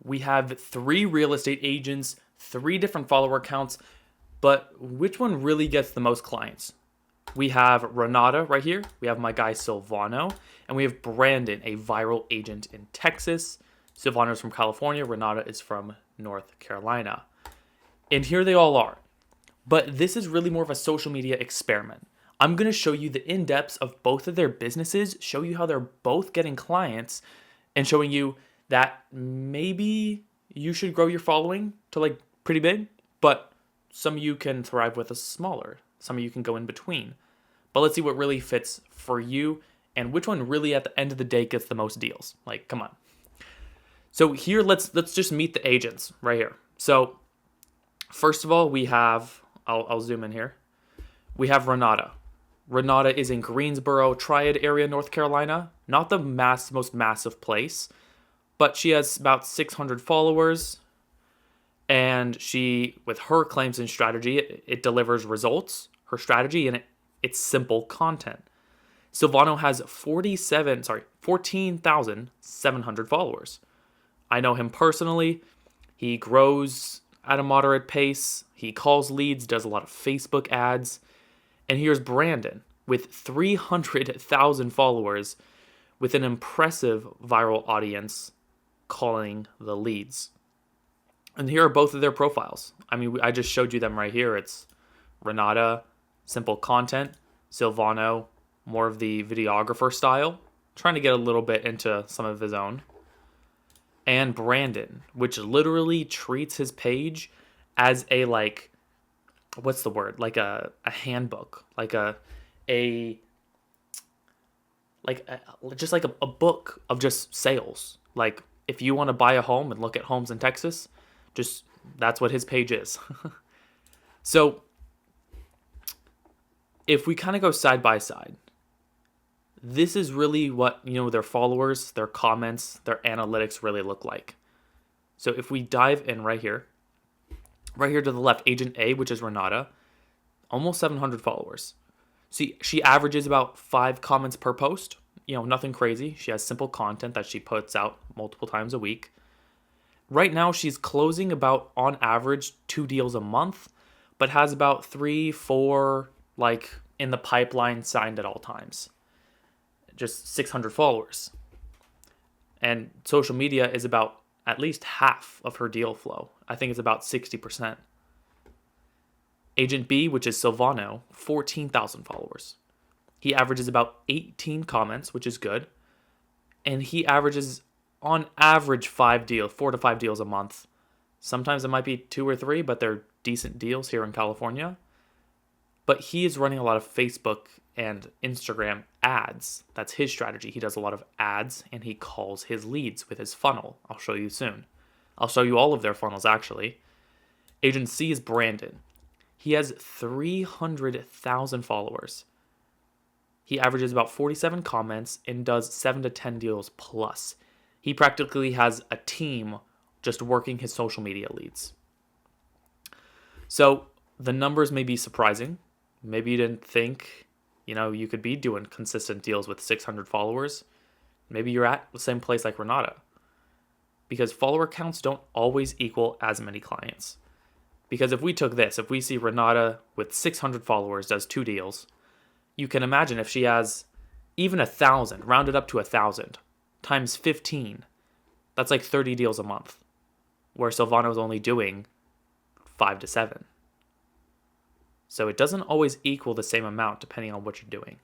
we have 3 real estate agents, 3 different follower accounts, but which one really gets the most clients? We have Renata right here. We have my guy Silvano, and we have Brandon, a viral agent in Texas. Silvano is from California. Renata is from North Carolina. And here they all are. But this is really more of a social media experiment. I'm going to show you the in-depths of both of their businesses, show you how they're both getting clients, and showing you that maybe you should grow your following to like pretty big, but some of you can thrive with a smaller. Some of you can go in between. But let's see what really fits for you and which one really at the end of the day gets the most deals. Like, come on. So here, let's just meet the agents right here. So first of all, we have, I'll zoom in here. We have Renata. Renata is in Greensboro, Triad area, North Carolina. Not the most massive place, but she has about 600 followers. And she, with her claims and strategy, it delivers results, her strategy, and it's simple content. Silvano has 14,700 followers. I know him personally. He grows at a moderate pace. He calls leads, does a lot of Facebook ads. And here's Brandon with 300,000 followers with an impressive viral audience calling the leads. And here are both of their profiles. I mean, I just showed you them right here. It's Renata, simple content. Silvano, more of the videographer style, trying to get a little bit into some of his own. And Brandon, which literally treats his page as a, like, what's the word? Like a handbook, just like a book of just sales. Like if you want to buy a home and look at homes in Texas, just that's what his page is. So if we kind of go side by side, this is really what, their followers, their comments, their analytics really look like. So if we dive in right here to the left, Agent A, which is Renata, almost 700 followers. See, she averages about 5 comments per post. Nothing crazy. She has simple content that she puts out multiple times a week. Right now, she's closing about, on average, 2 deals a month, but has about 3, 4, like, in the pipeline signed at all times. Just 600 followers. And social media is about at least half of her deal flow. I think it's about 60%. Agent B, which is Silvano, 14,000 followers. He averages about 18 comments, which is good. And he averages, on average, 4 to 5 deals a month. Sometimes it might be 2 or 3, but they're decent deals here in California. But he is running a lot of Facebook and Instagram ads. That's his strategy. He does a lot of ads, and he calls his leads with his funnel. I'll show you soon. I'll show you all of their funnels, actually. Agent C is Brandon. He has 300,000 followers. He averages about 47 comments and does 7 to 10 deals plus. He practically has a team just working his social media leads. So the numbers may be surprising. Maybe you didn't think, you could be doing consistent deals with 600 followers. Maybe you're at the same place like Renata. Because follower counts don't always equal as many clients. Because if we see Renata with 600 followers does 2 deals, you can imagine if she has even 1,000, rounded up to 1,000, times 15, that's like 30 deals a month. Where Silvano's only doing 5 to 7. So it doesn't always equal the same amount depending on what you're doing.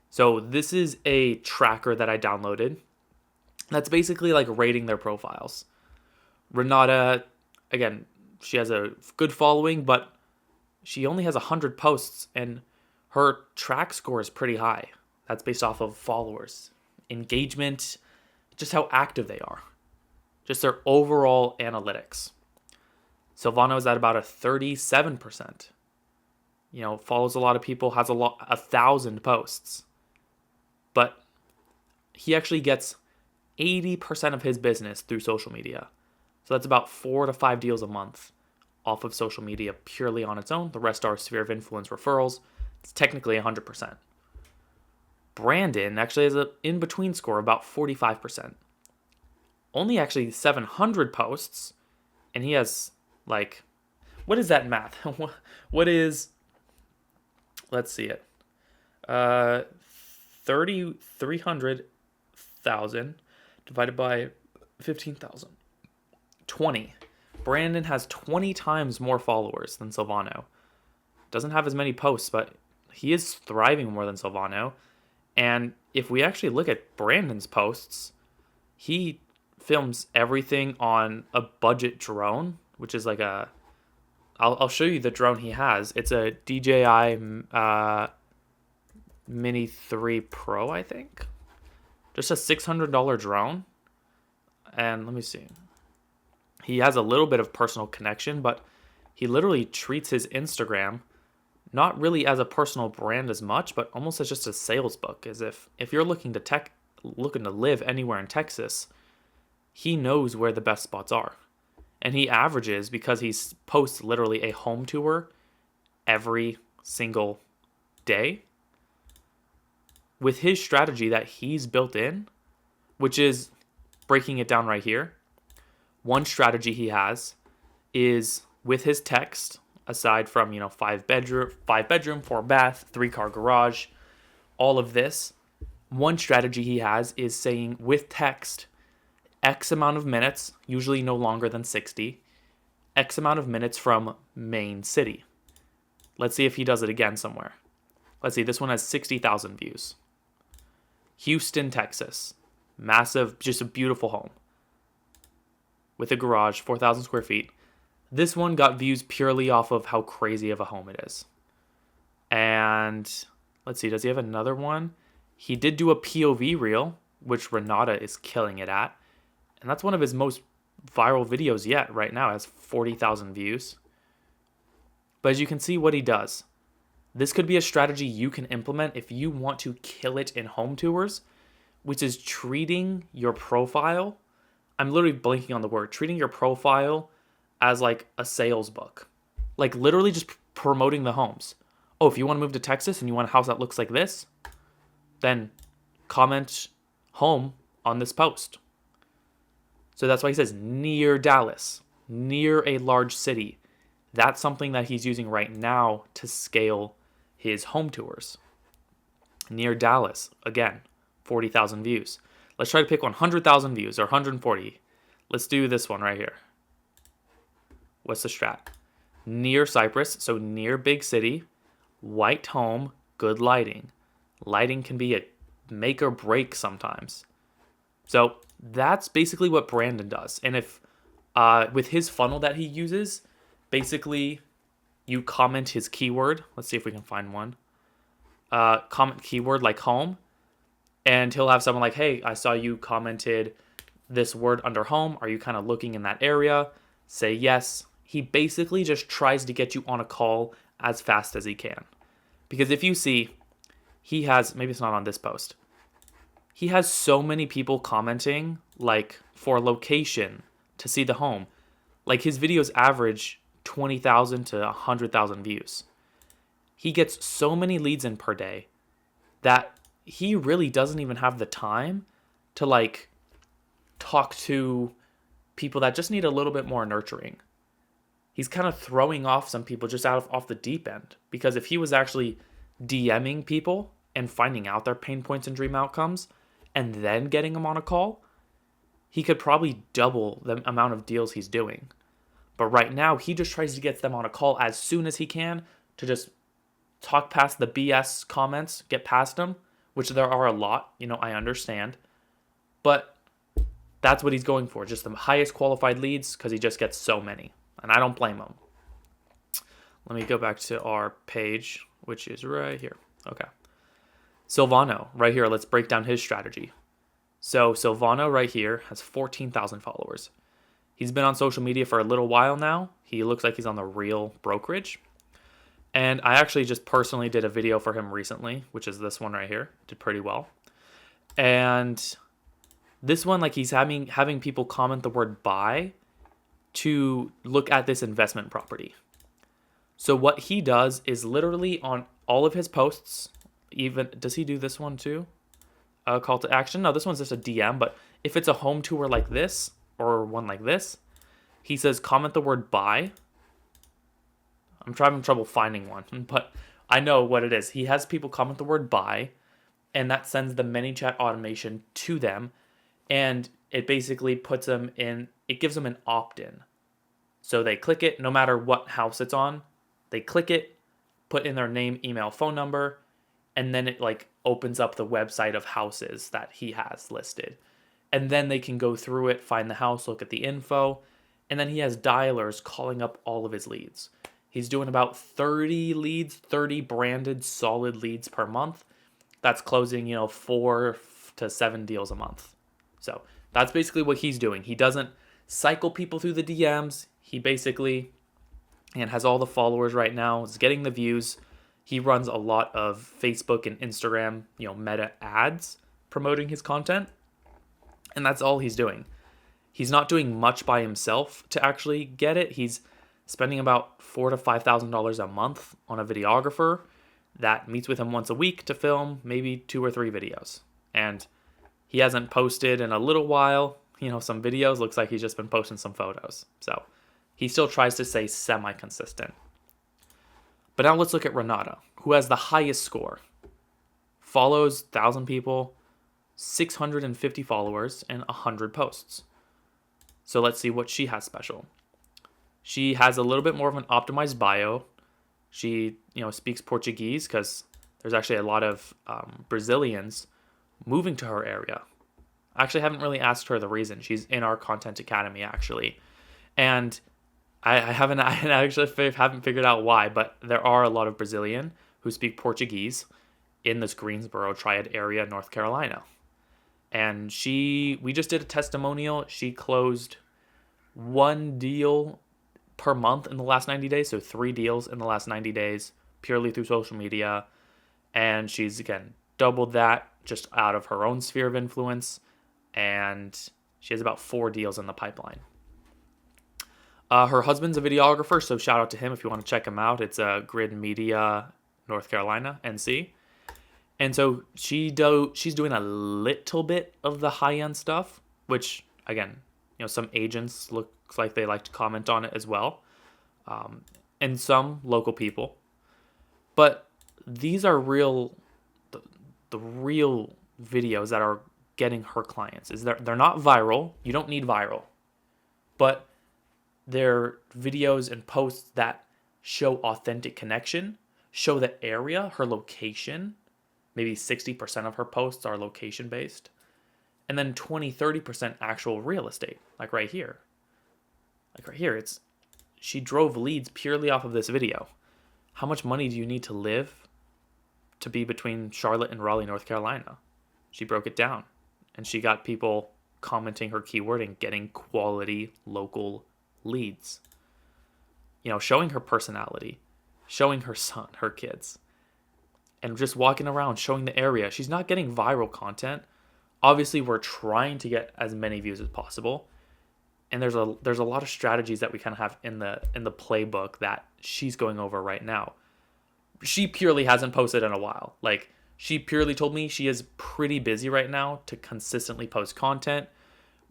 So this is a tracker that I downloaded. That's basically like rating their profiles. Renata, again, she has a good following, but she only has 100 posts and her track score is pretty high. That's based off of followers, engagement, just how active they are, just their overall analytics. Silvano is at about a 37%. Follows a lot of people, has 1,000 posts. But he actually gets 80% of his business through social media. So that's about 4 to 5 deals a month off of social media purely on its own. The rest are sphere of influence referrals. It's technically 100%. Brandon actually has an in-between score, about 45%. only actually 700 posts, and he has like, what is that math? What is, let's see it. 300,000 divided by 15,000. 20. Brandon has 20 times more followers than Silvano. Doesn't have as many posts, but he is thriving more than Silvano. And if we actually look at Brandon's posts, he films everything on a budget drone, which is like a... I'll show you the drone he has. It's a DJI Mini 3 Pro, I think. Just a $600 drone. And let me see. He has a little bit of personal connection, but he literally treats his Instagram not really as a personal brand as much, but almost as just a sales book. As if you're looking to live anywhere in Texas, he knows where the best spots are. And he averages, because he posts literally a home tour every single day, with his strategy that he's built in, which is breaking it down right here. One strategy he has is with his text, aside from, 5-bedroom, 4-bath, 3-car garage, all of this. One strategy he has is saying with text, X amount of minutes, usually no longer than 60, X amount of minutes from main city. Let's see if he does it again somewhere. Let's see, this one has 60,000 views. Houston, Texas. Massive, just a beautiful home. With a garage, 4,000 square feet. This one got views purely off of how crazy of a home it is. And let's see, does he have another one? He did do a POV reel, which Renata is killing it at. And that's one of his most viral videos yet right now. It has 40,000 views. But as you can see what he does, this could be a strategy you can implement if you want to kill it in home tours, which is treating your profile. I'm literally blanking on the word. Treating your profile as like a sales book. Like literally just promoting the homes. Oh, if you want to move to Texas and you want a house that looks like this, then comment home on this post. So that's why he says near Dallas, near a large city. That's something that he's using right now to scale his home tours. Near Dallas, again, 40,000 views. Let's try to pick 100,000 views or 140. Let's do this one right here. What's the strat? Near Cypress, so near big city, white home, good lighting. Lighting can be a make or break sometimes. So that's basically what Brandon does. And if with his funnel that he uses, basically you comment his keyword. Let's see if we can find one. Comment keyword like home. And he'll have someone like, hey, I saw you commented this word under home. Are you kind of looking in that area? Say yes. He basically just tries to get you on a call as fast as he can. Because if you see, he has, maybe it's not on this post, he has so many people commenting, like, for location, to see the home. Like, his videos average 20,000 to 100,000 views. He gets so many leads in per day that he really doesn't even have the time to, like, talk to people that just need a little bit more nurturing. He's kind of throwing off some people just off the deep end. Because if he was actually DMing people and finding out their pain points and dream outcomes, and then getting them on a call, he could probably double the amount of deals he's doing. But right now, he just tries to get them on a call as soon as he can to just talk past the BS comments, get past them, which there are a lot, I understand. But that's what he's going for, just the highest qualified leads, because he just gets so many. And I don't blame him. Let me go back to our page, which is right here. Okay. Silvano, right here, let's break down his strategy. So Silvano right here has 14,000 followers. He's been on social media for a little while now. He looks like he's on the Real Brokerage. And I actually just personally did a video for him recently, which is this one right here. Did pretty well. And this one, like, he's having people comment the word buy to look at this investment property. So what he does is literally on all of his posts, even, does he do this one too? Call to action? No, this one's just a DM, but if it's a home tour like this or one like this, he says comment the word buy. I'm having trouble finding one, but I know what it is. He has people comment the word buy, and that sends the ManyChat automation to them, and it basically puts them in, it gives them an opt-in. So they click it, no matter what house it's on, they click it, put in their name, email, phone number, and then it like opens up the website of houses that he has listed. And then they can go through it, find the house, look at the info, and then he has dialers calling up all of his leads. He's doing about 30 leads, 30 branded solid leads per month. That's closing, 4 to 7 deals a month. So that's basically what he's doing. He doesn't cycle people through the DMs. He basically has all the followers right now, is getting the views. He runs a lot of Facebook and Instagram, meta ads promoting his content. And that's all he's doing. He's not doing much by himself to actually get it. He's spending about $4,000 to $5,000 a month on a videographer that meets with him once a week to film maybe 2 or 3 videos. And he hasn't posted in a little while, some videos. Looks like he's just been posting some photos. So he still tries to stay semi-consistent. But now let's look at Renata, who has the highest score. Follows 1,000 people, 650 followers, and 100 posts. So let's see what she has special. She has a little bit more of an optimized bio. She, speaks Portuguese because there's actually a lot of Brazilians moving to her area. I actually haven't really asked her the reason. She's in our content academy, actually. And I actually haven't figured out why, but there are a lot of Brazilian who speak Portuguese in this Greensboro Triad area, North Carolina. And we just did a testimonial. She closed 1 deal per month in the last 90 days. So 3 deals in the last 90 days, purely through social media. And she's, again, doubled that just out of her own sphere of influence. And she has about 4 deals in the pipeline. Her husband's a videographer, so shout out to him if you want to check him out. It's Grid Media, North Carolina, NC. And so she's doing a little bit of the high-end stuff, which, again, some agents looks like they like to comment on it as well, and some local people. But these are the real videos that are getting her clients. They're not viral. You don't need viral. But they're videos and posts that show authentic connection, show the area, her location. Maybe 60% of her posts are location-based. And then 20-30% actual real estate, like right here. She drove leads purely off of this video. How much money do you need to live to be between Charlotte and Raleigh, North Carolina? She broke it down. And she got people commenting her keyword and getting quality local leads. Showing her personality, showing her son, her kids, and just walking around showing the area. She's not getting viral content. Obviously, we're trying to get as many views as possible. And there's a lot of strategies that we kind of have in the playbook that she's going over right now. She purely hasn't posted in a while. Like, she purely told me she is pretty busy right now to consistently post content,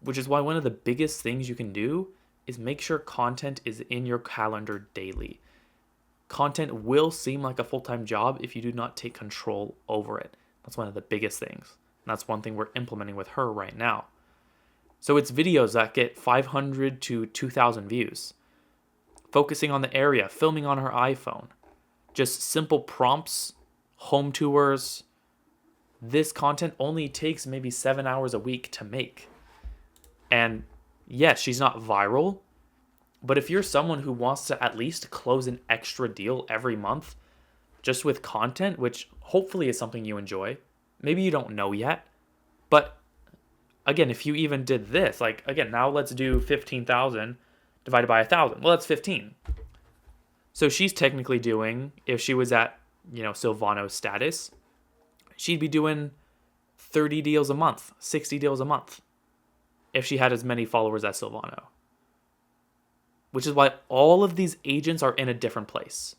which is why one of the biggest things you can do is make sure content is in your calendar daily. Content will seem like a full-time job if you do not take control over it. That's one of the biggest things. And that's one thing we're implementing with her right now. So it's videos that get 500 to 2,000 views. Focusing on the area, filming on her iPhone. Just simple prompts, home tours. This content only takes maybe 7 hours a week to make. And yes, she's not viral, but if you're someone who wants to at least close an extra deal every month just with content, which hopefully is something you enjoy, maybe you don't know yet, but again, if you even did this, like, again, now let's do 15,000 divided by 1,000. Well, that's 15. So she's technically doing, if she was at, Silvano's status, she'd be doing 30 deals a month, 60 deals a month, if she had as many followers as Silvano. Which is why all of these agents are in a different place.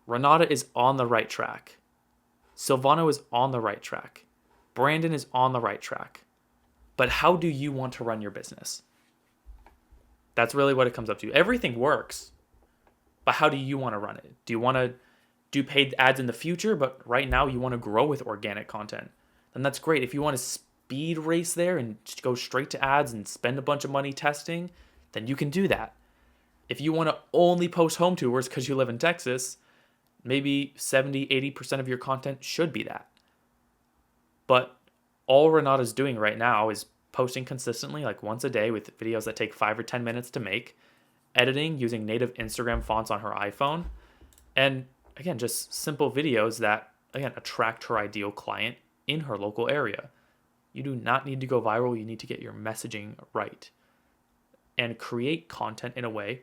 Renata is on the right track. Silvano is on the right track. Brandon is on the right track. But how do you want to run your business? That's really what it comes up to. Everything works, but how do you want to run it? Do you want to do paid ads in the future, but right now you want to grow with organic content? Then that's great. If you want to speed race there and just go straight to ads and spend a bunch of money testing, then you can do that. If you want to only post home tours because you live in Texas, maybe 70, 80% of your content should be that. But all Renata's doing right now is posting consistently, like once a day, with videos that take 5 or 10 minutes to make, editing using native Instagram fonts on her iPhone, and again, just simple videos that, again, attract her ideal client in her local area. You do not need to go viral. You need to get your messaging right and create content in a way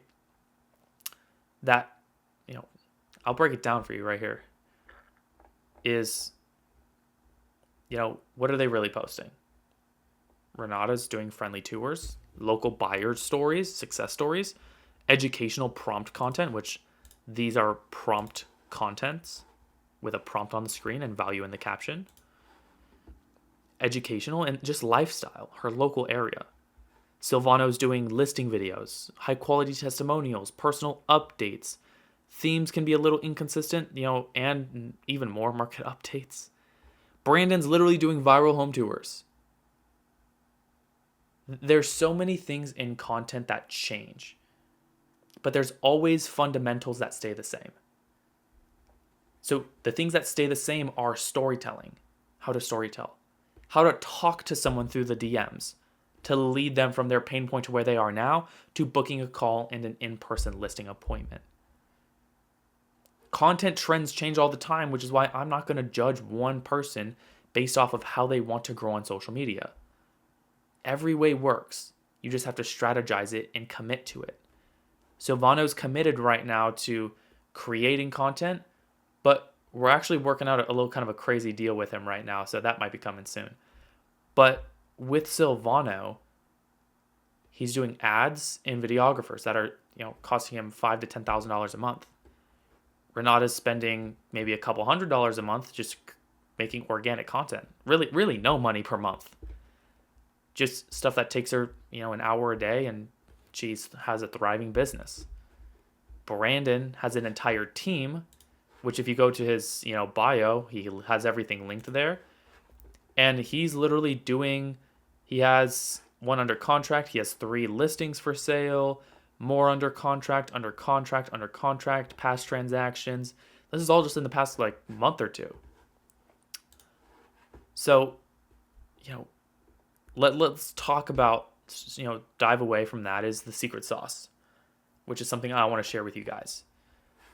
that, I'll break it down for you right here, is, what are they really posting? Renata's doing friendly tours, local buyer stories, success stories, educational prompt content, which these are prompt contents with a prompt on the screen and value in the caption. Educational and just lifestyle, her local area. Silvano's doing listing videos, high quality testimonials, personal updates. Themes can be a little inconsistent, and even more market updates. Brandon's literally doing viral home tours. There's so many things in content that change, but there's always fundamentals that stay the same. So the things that stay the same are storytelling, how to storytell, how to talk to someone through the DMs, to lead them from their pain point to where they are now to booking a call and an in-person listing appointment. Content trends change all the time, which is why I'm not going to judge one person based off of how they want to grow on social media. Every way works. You just have to strategize it and commit to it. Silvano's committed right now to creating content, but we're actually working out a little kind of a crazy deal with him right now, so that might be coming soon. But with Silvano, he's doing ads in Videographers that are, costing him $5,000 to $10,000 a month. Renata's spending maybe a couple $100s a month just making organic content. Really no money per month. Just stuff that takes her, an hour a day, and she has a thriving business. Brandon has an entire team, which if you go to his, bio, he has everything linked there. And he's literally he has one under contract. He has 3 listings for sale, more under contract, past transactions. This is all just in the past month or two. So, let's talk about, dive away from that is the secret sauce, which is something I want to share with you guys.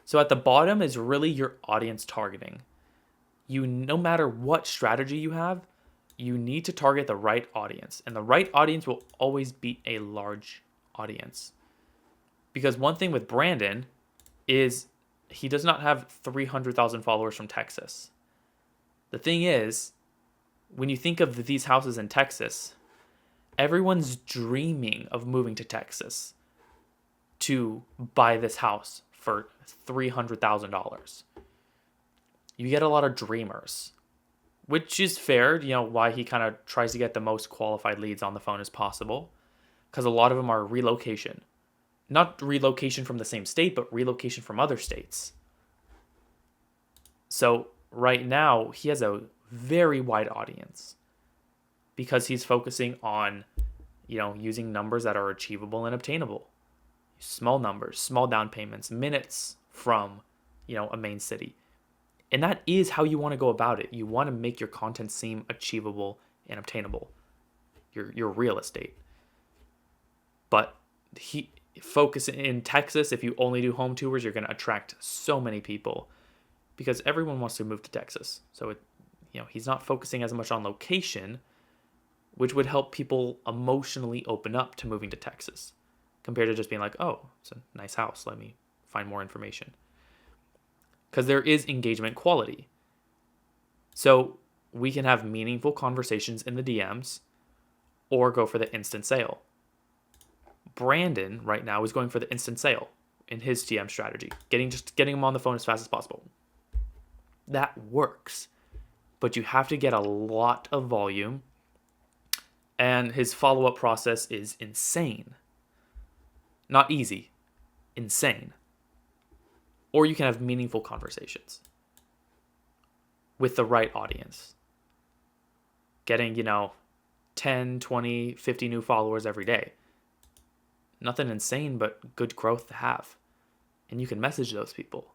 So at the bottom is really your audience targeting. No matter what strategy you have, you need to target the right audience. And the right audience will always beat a large audience. Because one thing with Brandon is he does not have 300,000 followers from Texas. The thing is, when you think of these houses in Texas, everyone's dreaming of moving to Texas to buy this house for $300,000. You get a lot of dreamers, which is fair, why he kind of tries to get the most qualified leads on the phone as possible, because a lot of them are relocation. Not relocation from the same state, but relocation from other states. So right now, he has a very wide audience because he's focusing on, using numbers that are achievable and obtainable. Small numbers, small down payments, minutes from, a main city. And that is how you want to go about it. You want to make your content seem achievable and obtainable. Your real estate. But focus in Texas. If you only do home tours, you're going to attract so many people because everyone wants to move to Texas. So he's not focusing as much on location, which would help people emotionally open up to moving to Texas compared to just being like, oh, it's a nice house. Let me find more information. Because there is engagement quality. So we can have meaningful conversations in the DMs or go for the instant sale. Brandon right now is going for the instant sale in his DM strategy, getting him on the phone as fast as possible. That works, but you have to get a lot of volume And his follow-up process is insane. Not easy, insane. Or you can have meaningful conversations with the right audience. Getting, 10, 20, 50 new followers every day. Nothing insane, but good growth to have. And you can message those people.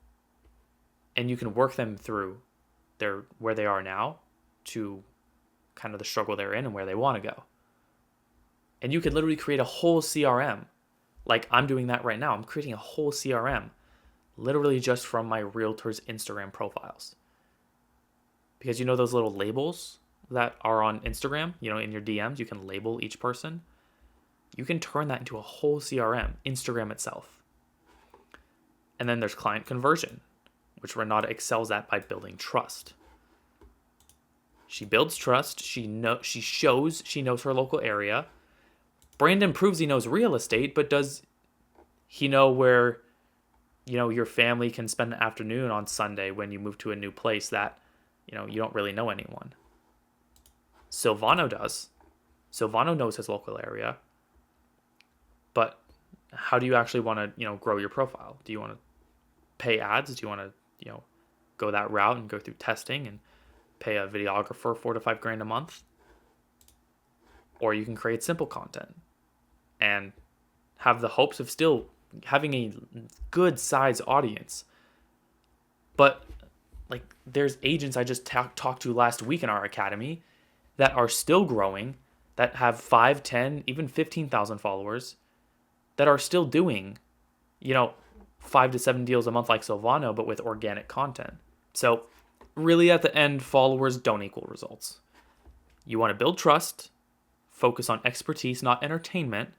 And you can work them through where they are now to kind of the struggle they're in and where they want to go. And you could literally create a whole CRM. Like I'm doing that right now. I'm creating a whole CRM literally just from my Realtors Instagram profiles. Because those little labels that are on Instagram, in your DMs, you can label each person. You can turn that into a whole CRM, Instagram itself. And then there's client conversion, which Renata excels at by building trust. She builds trust. She shows she knows her local area. Brandon proves he knows real estate, but does he know where, your family can spend the afternoon on Sunday when you move to a new place that, you don't really know anyone? Silvano does. Silvano knows his local area. But how do you actually want to, grow your profile? Do you want to pay ads? Do you want to, go that route and go through testing and pay a videographer $4,000 to $5,000 a month? Or you can create simple content and have the hopes of still having a good size audience. But there's agents I just talked to last week in our academy that are still growing, that have 5, 10, even 15,000 followers, that are still doing, 5 to 7 deals a month like Silvano, but with organic content. So really at the end, followers don't equal results. You want to build trust, focus on expertise, not entertainment.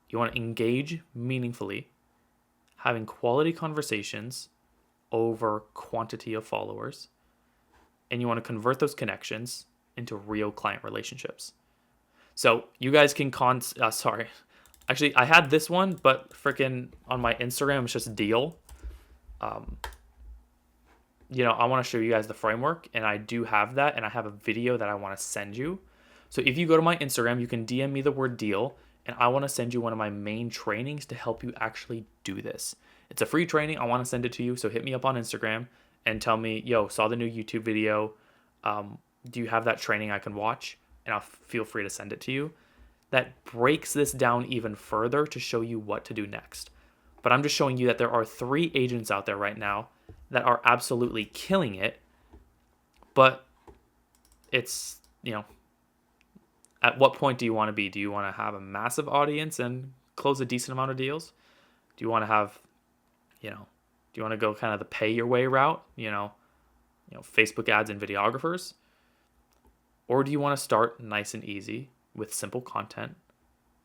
You want to engage meaningfully, having quality conversations over quantity of followers. And you want to convert those connections into real client relationships. So you guys can Actually, I had this one, but freaking on my Instagram, it's just deal. I want to show you guys the framework, and I do have that, and I have a video that I want to send you. So if you go to my Instagram, you can DM me the word deal, and I want to send you one of my main trainings to help you actually do this. It's a free training. I want to send it to you. So hit me up on Instagram and tell me, saw the new YouTube video. Do you have that training I can watch? And I'll feel free to send it to you. That breaks this down even further to show you what to do next. But I'm just showing you that there are 3 agents out there right now that are absolutely killing it. But it's, at what point do you want to be? Do you want to have a massive audience and close a decent amount of deals? Do you want to have, do you want to go kind of the pay your way route? Facebook ads and videographers? Or do you want to start nice and easy with simple content,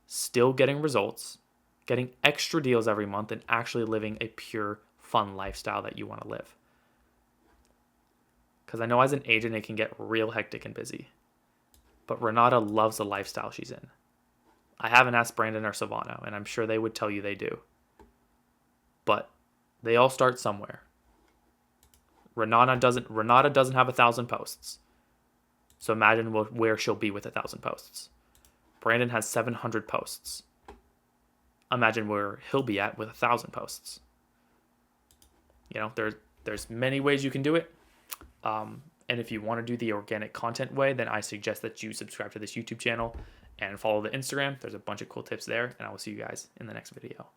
still getting results, getting extra deals every month, and actually living a pure, fun lifestyle that you want to live? Because I know as an agent, it can get real hectic and busy. But Renata loves the lifestyle she's in. I haven't asked Brandon or Silvano, and I'm sure they would tell you they do. But they all start somewhere. Renata doesn't have 1,000 posts. So imagine where she'll be with 1,000 posts. Brandon has 700 posts. Imagine where he'll be at with 1,000 posts. There's many ways you can do it. And if you want to do the organic content way, then I suggest that you subscribe to this YouTube channel and follow the Instagram. There's a bunch of cool tips there, and I will see you guys in the next video.